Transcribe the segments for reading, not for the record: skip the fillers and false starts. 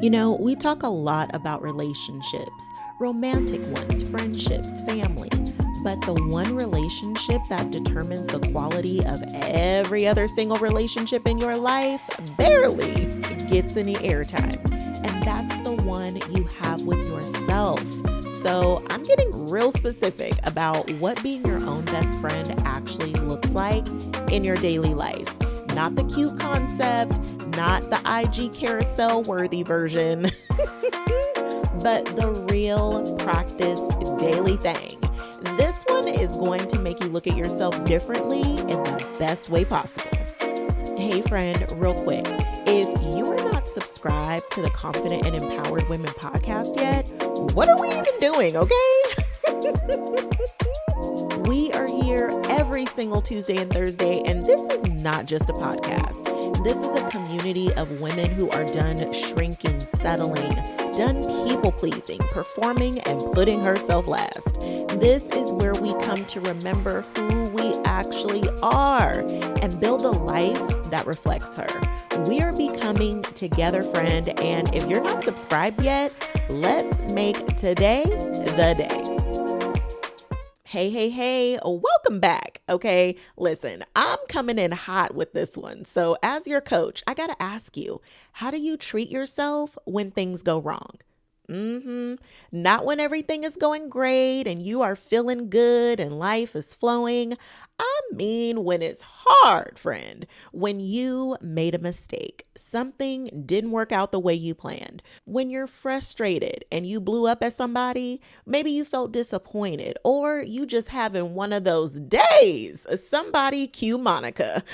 We talk a lot about relationships, romantic ones, friendships, family, but the one relationship that determines the quality of every other single relationship in your life barely gets any airtime. And that's the one you have with yourself. So I'm getting real specific about what being your own best friend actually looks like in your daily life. Not the cute concept, not the IG carousel worthy version, but the real practiced daily thing. This one is going to make you look at yourself differently in the best way possible. Hey friend, real quick, if you are not subscribed to the Confident and Empowered Women podcast yet, what are we even doing, okay? We are here every single Tuesday and Thursday, and this is not just a podcast. This is a community of women who are done shrinking, settling, done people-pleasing, performing, and putting herself last. This is where we come to remember who we actually are and build a life that reflects her. We are becoming together, friend, and if you're not subscribed yet, let's make today the day. Hey, welcome back. Okay, listen, I'm coming in hot with this one. So as your coach, I got to ask you, how do you treat yourself when things go wrong? Not when everything is going great and you are feeling good and life is flowing. I mean, when it's hard, friend, when you made a mistake, something didn't work out the way you planned, when you're frustrated and you blew up at somebody, maybe you felt disappointed, or you just having one of those days. Somebody cue Monica.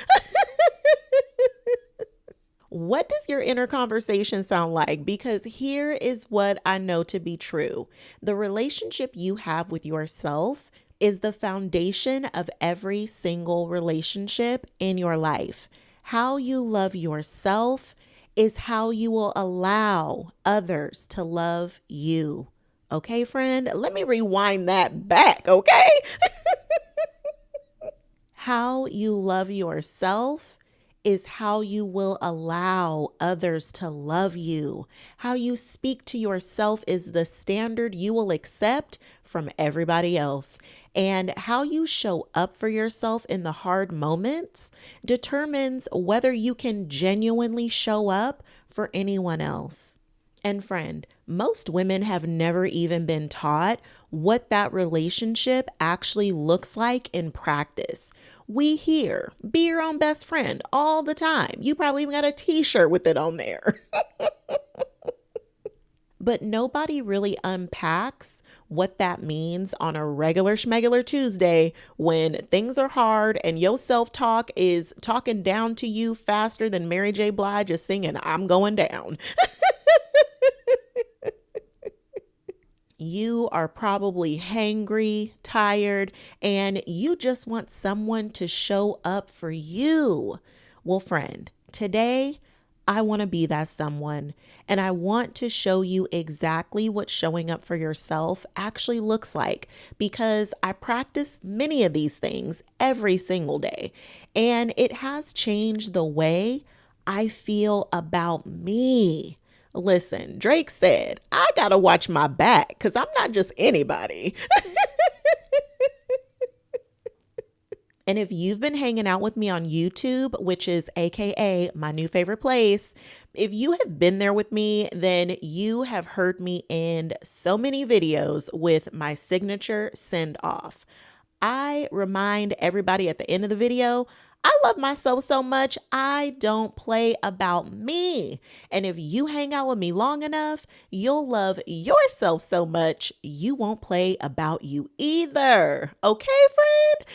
What does your inner conversation sound like? Because here is what I know to be true. The relationship you have with yourself is the foundation of every single relationship in your life. How you love yourself is how you will allow others to love you. Okay, friend? Let me rewind that back, okay? How you love yourself is how you will allow others to love you. How you speak to yourself is the standard you will accept from everybody else. And how you show up for yourself in the hard moments determines whether you can genuinely show up for anyone else. And friend, most women have never even been taught what that relationship actually looks like in practice. We hear, be your own best friend all the time. You probably even got a t-shirt with it on there. But nobody really unpacks what that means on a regular schmegular Tuesday when things are hard and your self-talk is talking down to you faster than Mary J. Blige is singing, I'm going down. You are probably hangry, tired, and you just want someone to show up for you. Well, friend, today I want to be that someone, and I want to show you exactly what showing up for yourself actually looks like, because I practice many of these things every single day, and it has changed the way I feel about me. Listen, Drake said, I gotta watch my back because I'm not just anybody. And if you've been hanging out with me on YouTube, which is AKA my new favorite place, if you have been there with me, then you have heard me end so many videos with my signature send off. I remind everybody at the end of the video, I love myself so much, I don't play about me. And if you hang out with me long enough, you'll love yourself so much, you won't play about you either. Okay, friend?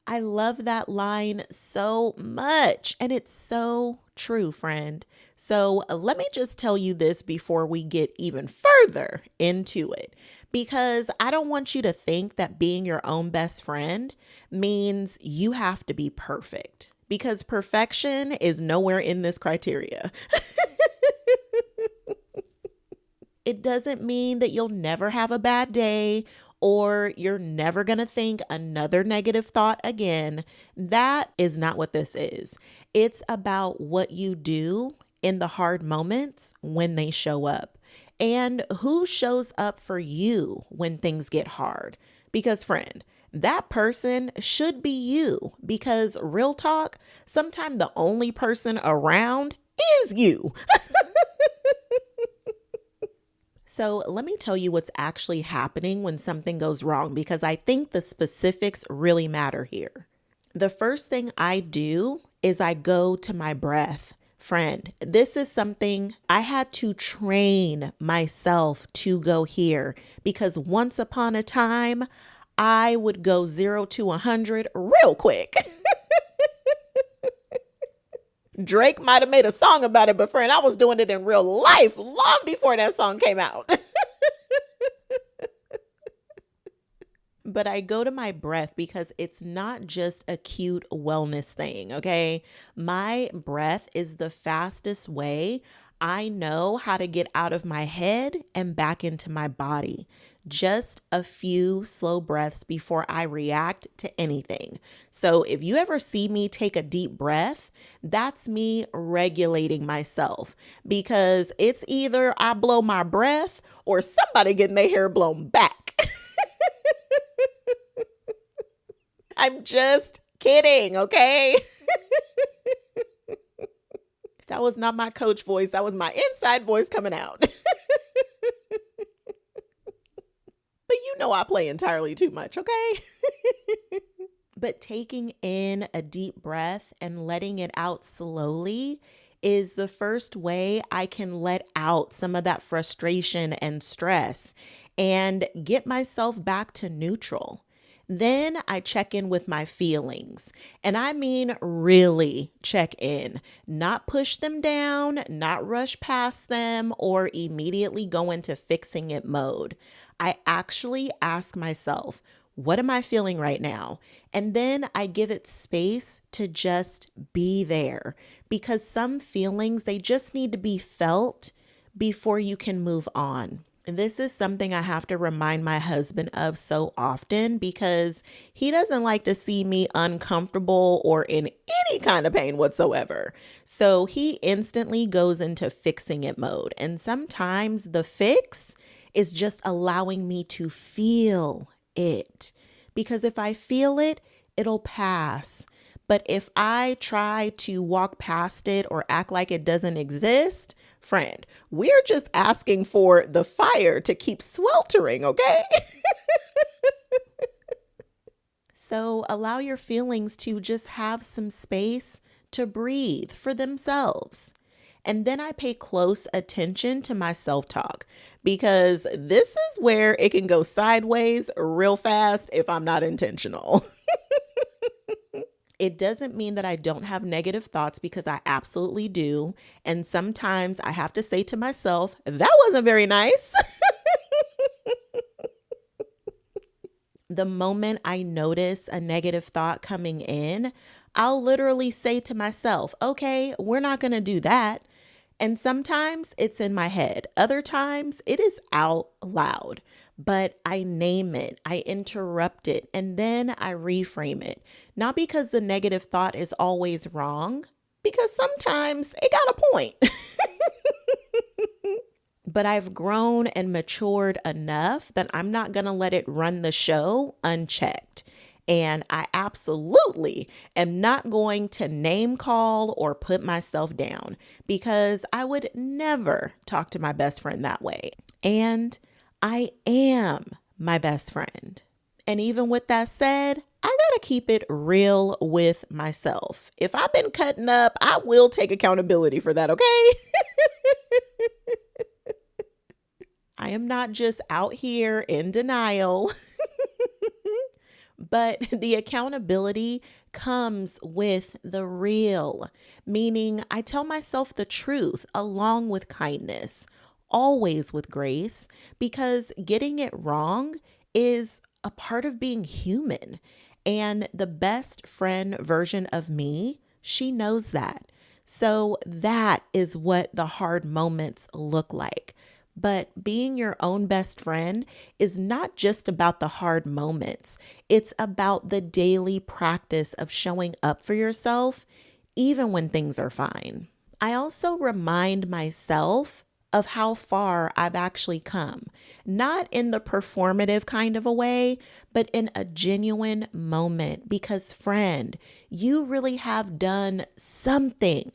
I love that line so much, and it's so true, friend. So let me just tell you this before we get even further into it, because I don't want you to think that being your own best friend means you have to be perfect, because perfection is nowhere in this criteria. It doesn't mean that you'll never have a bad day or you're never going to think another negative thought again. That is not what this is. It's about what you do in the hard moments when they show up. And who shows up for you when things get hard? Because, friend, that person should be you. Because, real talk, sometimes the only person around is you. So let me tell you what's actually happening when something goes wrong, because I think the specifics really matter here. The first thing I do is I go to my breath. Friend, this is something I had to train myself to go here, because once upon a time, I would go 0 to 100 real quick. Drake might have made a song about it, but friend, I was doing it in real life long before that song came out. But I go to my breath because it's not just a cute wellness thing, okay? My breath is the fastest way I know how to get out of my head and back into my body. Just a few slow breaths before I react to anything. So if you ever see me take a deep breath, that's me regulating myself, because it's either I blow my breath or somebody getting their hair blown back. I'm just kidding, okay? That was not my coach voice. That was my inside voice coming out. But you know I play entirely too much, okay? But taking in a deep breath and letting it out slowly is the first way I can let out some of that frustration and stress and get myself back to neutral. Then I check in with my feelings, and I mean really check in, not push them down, not rush past them, or immediately go into fixing it mode. I actually ask myself, what am I feeling right now? And then I give it space to just be there, because some feelings, they just need to be felt before you can move on. This is something I have to remind my husband of so often, because he doesn't like to see me uncomfortable or in any kind of pain whatsoever. So he instantly goes into fixing it mode. And sometimes the fix is just allowing me to feel it, because if I feel it, it'll pass. But if I try to walk past it or act like it doesn't exist, friend, we're just asking for the fire to keep sweltering, okay? So allow your feelings to just have some space to breathe for themselves. And then I pay close attention to my self-talk, because this is where it can go sideways real fast if I'm not intentional. It doesn't mean that I don't have negative thoughts, because I absolutely do. And sometimes I have to say to myself, that wasn't very nice. The moment I notice a negative thought coming in, I'll literally say to myself, okay, we're not going to do that. And sometimes it's in my head. Other times it is out loud. But I name it, I interrupt it, and then I reframe it. Not because the negative thought is always wrong, because sometimes it got a point. But I've grown and matured enough that I'm not going to let it run the show unchecked. And I absolutely am not going to name call or put myself down, because I would never talk to my best friend that way. And I am my best friend. And even with that said, I gotta keep it real with myself. If I've been cutting up, I will take accountability for that, okay? I am not just out here in denial, but the accountability comes with the real, meaning I tell myself the truth along with kindness, always with grace, because getting it wrong is a part of being human. And the best friend version of me, she knows that. So that is what the hard moments look like. But being your own best friend is not just about the hard moments. It's about the daily practice of showing up for yourself, even when things are fine. I also remind myself of how far I've actually come, not in the performative kind of a way, but in a genuine moment. Because, friend, you really have done something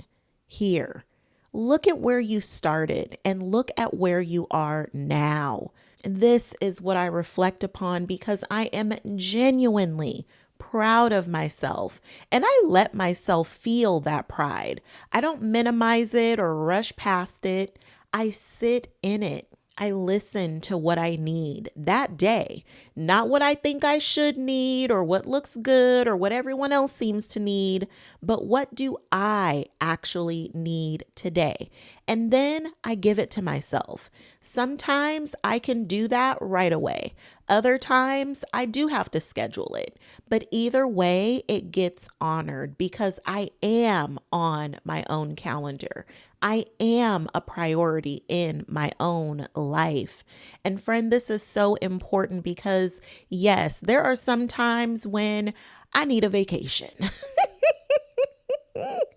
here. Look at where you started and look at where you are now. This is what I reflect upon because I am genuinely proud of myself and I let myself feel that pride. I don't minimize it or rush past it. I sit in it. I listen to what I need that day, not what I think I should need or what looks good or what everyone else seems to need, but what do I actually need today? And then I give it to myself. Sometimes I can do that right away. Other times I do have to schedule it. But either way, it gets honored because I am on my own calendar. I am a priority in my own life. And friend, this is so important because yes, there are some times when I need a vacation.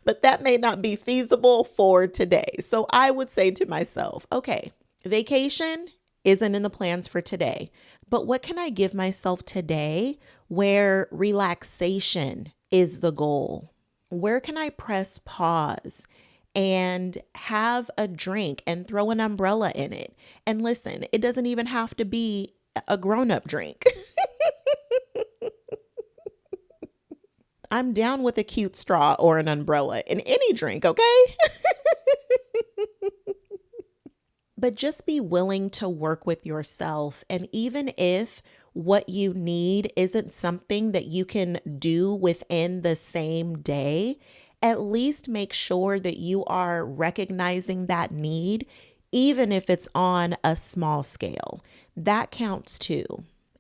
But that may not be feasible for today. So I would say to myself, okay, vacation isn't in the plans for today, but what can I give myself today where relaxation is the goal? Where can I press pause and have a drink and throw an umbrella in it? And listen, it doesn't even have to be a grown-up drink. I'm down with a cute straw or an umbrella in any drink, okay? But just be willing to work with yourself. And even if what you need isn't something that you can do within the same day, at least make sure that you are recognizing that need, even if it's on a small scale. That counts too.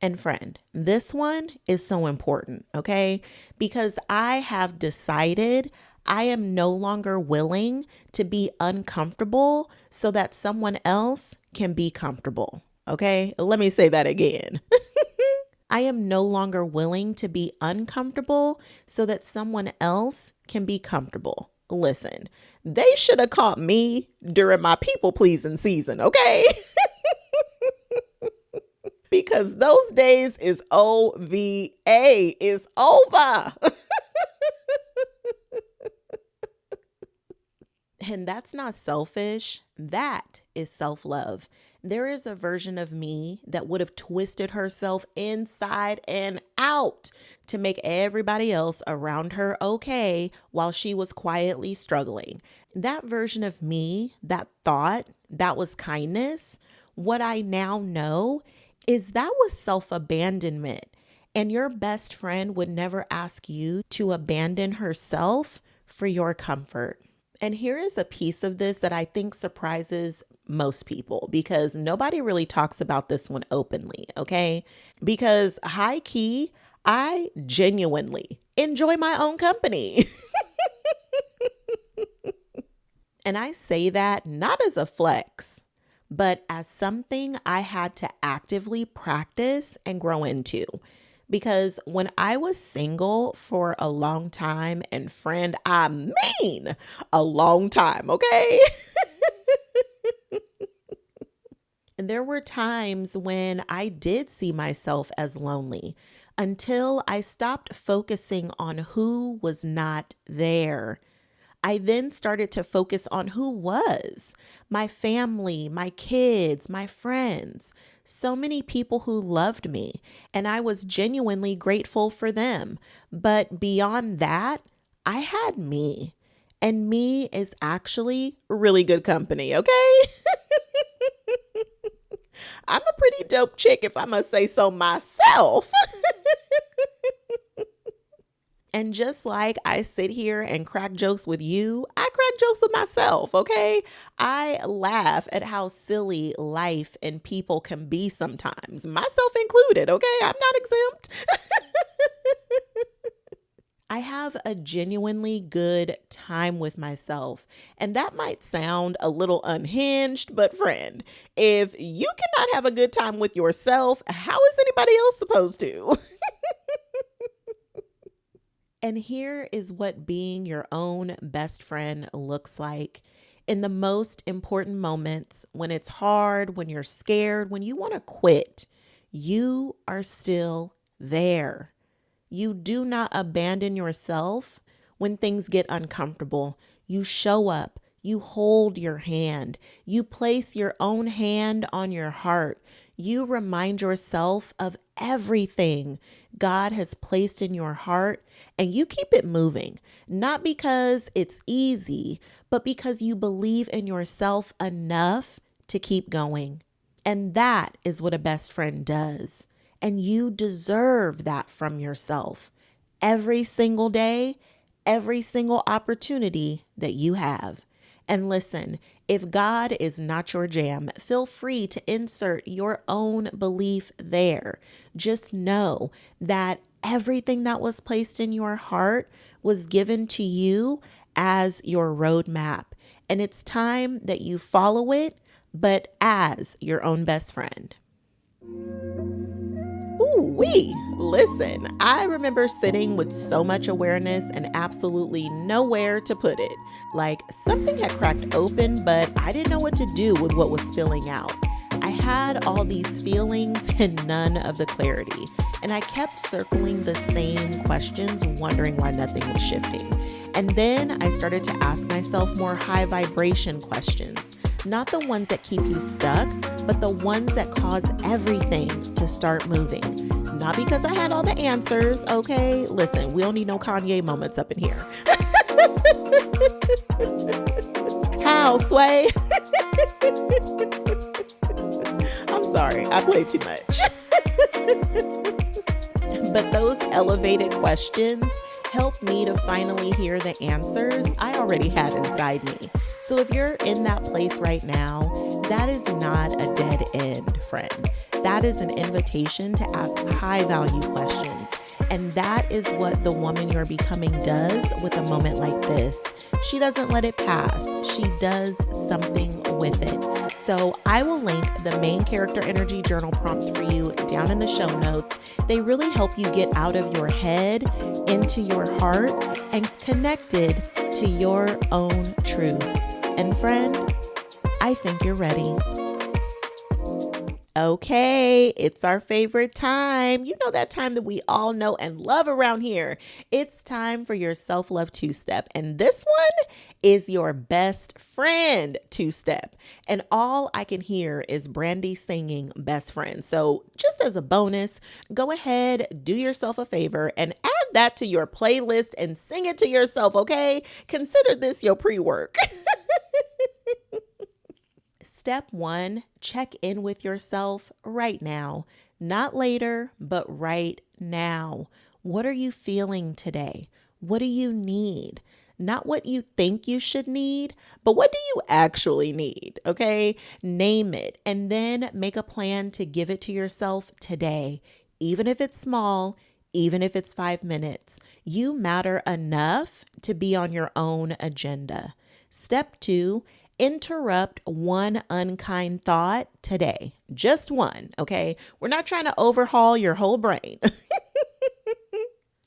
And friend, this one is so important, okay? Because I have decided I am no longer willing to be uncomfortable so that someone else can be comfortable, okay? Let me say that again. I am no longer willing to be uncomfortable so that someone else can be comfortable. Listen, they should have caught me during my people pleasing season, okay? Because those days is OVA, is over. And that's not selfish. That is self-love. There is a version of me that would have twisted herself inside and out to make everybody else around her okay while she was quietly struggling. That version of me, that thought, that was kindness. What I now know is that was self-abandonment. And your best friend would never ask you to abandon herself for your comfort. And here is a piece of this that I think surprises most people because nobody really talks about this one openly, okay? Because high key, I genuinely enjoy my own company. And I say that not as a flex, but as something I had to actively practice and grow into. Because when I was single for a long time, and friend, I mean a long time, okay? And there were times when I did see myself as lonely until I stopped focusing on who was not there. I then started to focus on who was my family, my kids, my friends, so many people who loved me, and I was genuinely grateful for them. But beyond that, I had me, and me is actually really good company, okay? I'm a pretty dope chick if I must say so myself. And just like I sit here and crack jokes with you, I crack jokes with myself, okay? I laugh at how silly life and people can be sometimes, myself included, okay? I'm not exempt. I have a genuinely good time with myself. And that might sound a little unhinged, but friend, if you cannot have a good time with yourself, how is anybody else supposed to? And here is what being your own best friend looks like. In the most important moments, when it's hard, when you're scared, when you want to quit, you are still there. You do not abandon yourself when things get uncomfortable. You show up. You hold your hand. You place your own hand on your heart. You remind yourself of everything God has placed in your heart, and you keep it moving, not because it's easy, but because you believe in yourself enough to keep going. And that is what a best friend does. And you deserve that from yourself every single day, every single opportunity that you have. And listen, if God is not your jam, feel free to insert your own belief there. Just know that everything that was placed in your heart was given to you as your roadmap. And it's time that you follow it, but as your own best friend. Listen, I remember sitting with so much awareness and absolutely nowhere to put it. Like something had cracked open, but I didn't know what to do with what was spilling out. I had all these feelings and none of the clarity. And I kept circling the same questions, wondering why nothing was shifting. And then I started to ask myself more high vibration questions. Not the ones that keep you stuck, but the ones that cause everything to start moving. Not because I had all the answers, okay? Listen, we don't need no Kanye moments up in here. How, Sway? I'm sorry, I played too much. But those elevated questions helped me to finally hear the answers I already had inside me. So if you're in that place right now, that is not a dead end, friend. That is an invitation to ask high value questions. And that is what the woman you're becoming does with a moment like this. She doesn't let it pass. She does something with it. So I will link the main character energy journal prompts for you down in the show notes. They really help you get out of your head into your heart and connected to your own truth. And friend, I think you're ready. Okay, it's our favorite time. You know that time that we all know and love around here. It's time for your self-love two-step. And this one is your best friend two-step. And all I can hear is Brandy singing best friend. So just as a bonus, go ahead, do yourself a favor and add that to your playlist and sing it to yourself, okay? Consider this your pre-work. Step 1, check in with yourself right now. Not later, but right now. What are you feeling today? What do you need? Not what you think you should need, but what do you actually need? Okay, name it and then make a plan to give it to yourself today. Even if it's small, even if it's 5 minutes, you matter enough to be on your own agenda. Step 2, interrupt one unkind thought today. Just one, okay? We're not trying to overhaul your whole brain.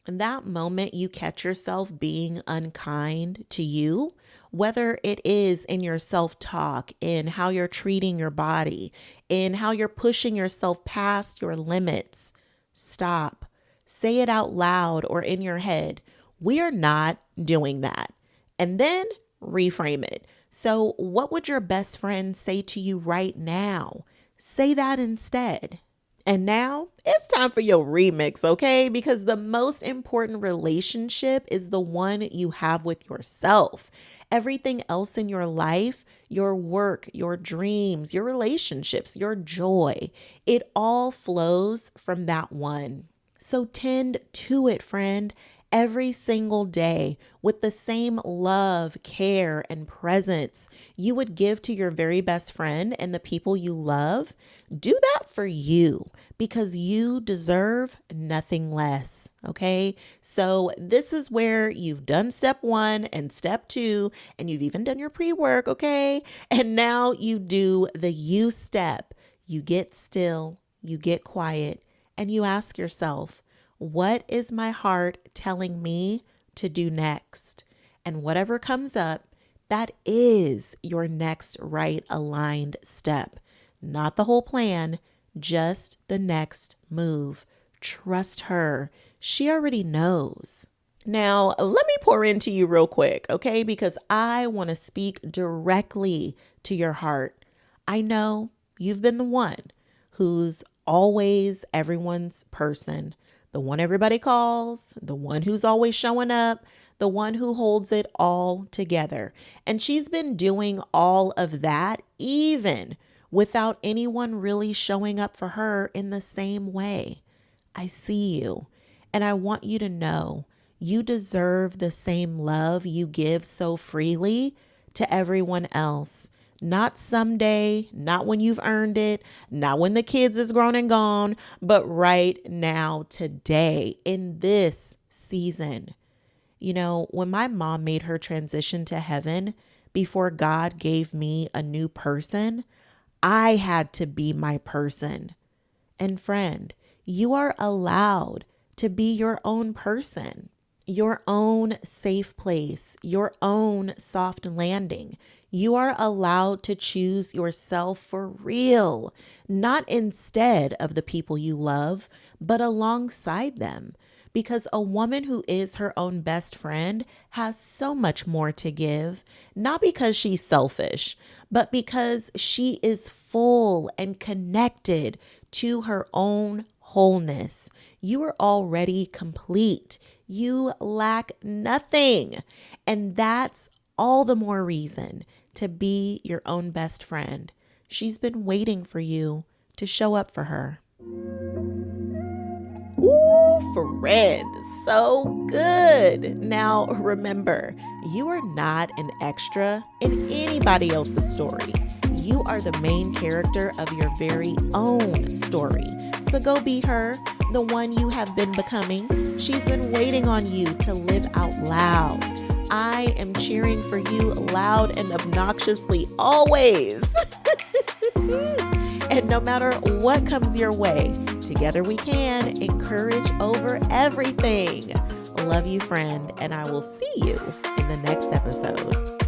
In that moment you catch yourself being unkind to you, whether it is in your self-talk, in how you're treating your body, in how you're pushing yourself past your limits, stop. Say it out loud or in your head. We are not doing that. And then reframe it. So what would your best friend say to you right now? Say that instead. And now it's time for your remix, okay? Because the most important relationship is the one you have with yourself. Everything else in your life, your work, your dreams, your relationships, your joy, it all flows from that one. So tend to it, friend, every single day with the same love, care, and presence you would give to your very best friend and the people you love. Do that for you because you deserve nothing less. Okay. So this is where you've done step 1 and step 2, and you've even done your pre-work. Okay. And now you do the you step. You get still, you get quiet, and you ask yourself, What is my heart telling me to do next? And whatever comes up, that is your next right aligned step. Not the whole plan, just the next move. Trust her. She already knows. Now, let me pour into you real quick, okay? Because I want to speak directly to your heart. I know you've been the one who's always everyone's person, the one everybody calls, the one who's always showing up, the one who holds it all together. And she's been doing all of that even without anyone really showing up for her in the same way. I see you, and I want you to know you deserve the same love you give so freely to everyone else. Not someday, not when you've earned it, not when the kids is grown and gone, but right now, today, in this season. You know, when my mom made her transition to heaven, before God gave me a new person, I had to be my person. And friend, you are allowed to be your own person, your own safe place, your own soft landing. You are allowed to choose yourself for real, not instead of the people you love, but alongside them. Because a woman who is her own best friend has so much more to give, not because she's selfish, but because she is full and connected to her own wholeness. You are already complete. You lack nothing. And that's all the more reason to be your own best friend. She's been waiting for you to show up for her. Ooh, friend, so good. Now, remember, you are not an extra in anybody else's story. You are the main character of your very own story. So go be her, the one you have been becoming. She's been waiting on you to live out loud. I am cheering for you loud and obnoxiously always. And no matter what comes your way, together we can encourage over everything. Love you, friend, and I will see you in the next episode.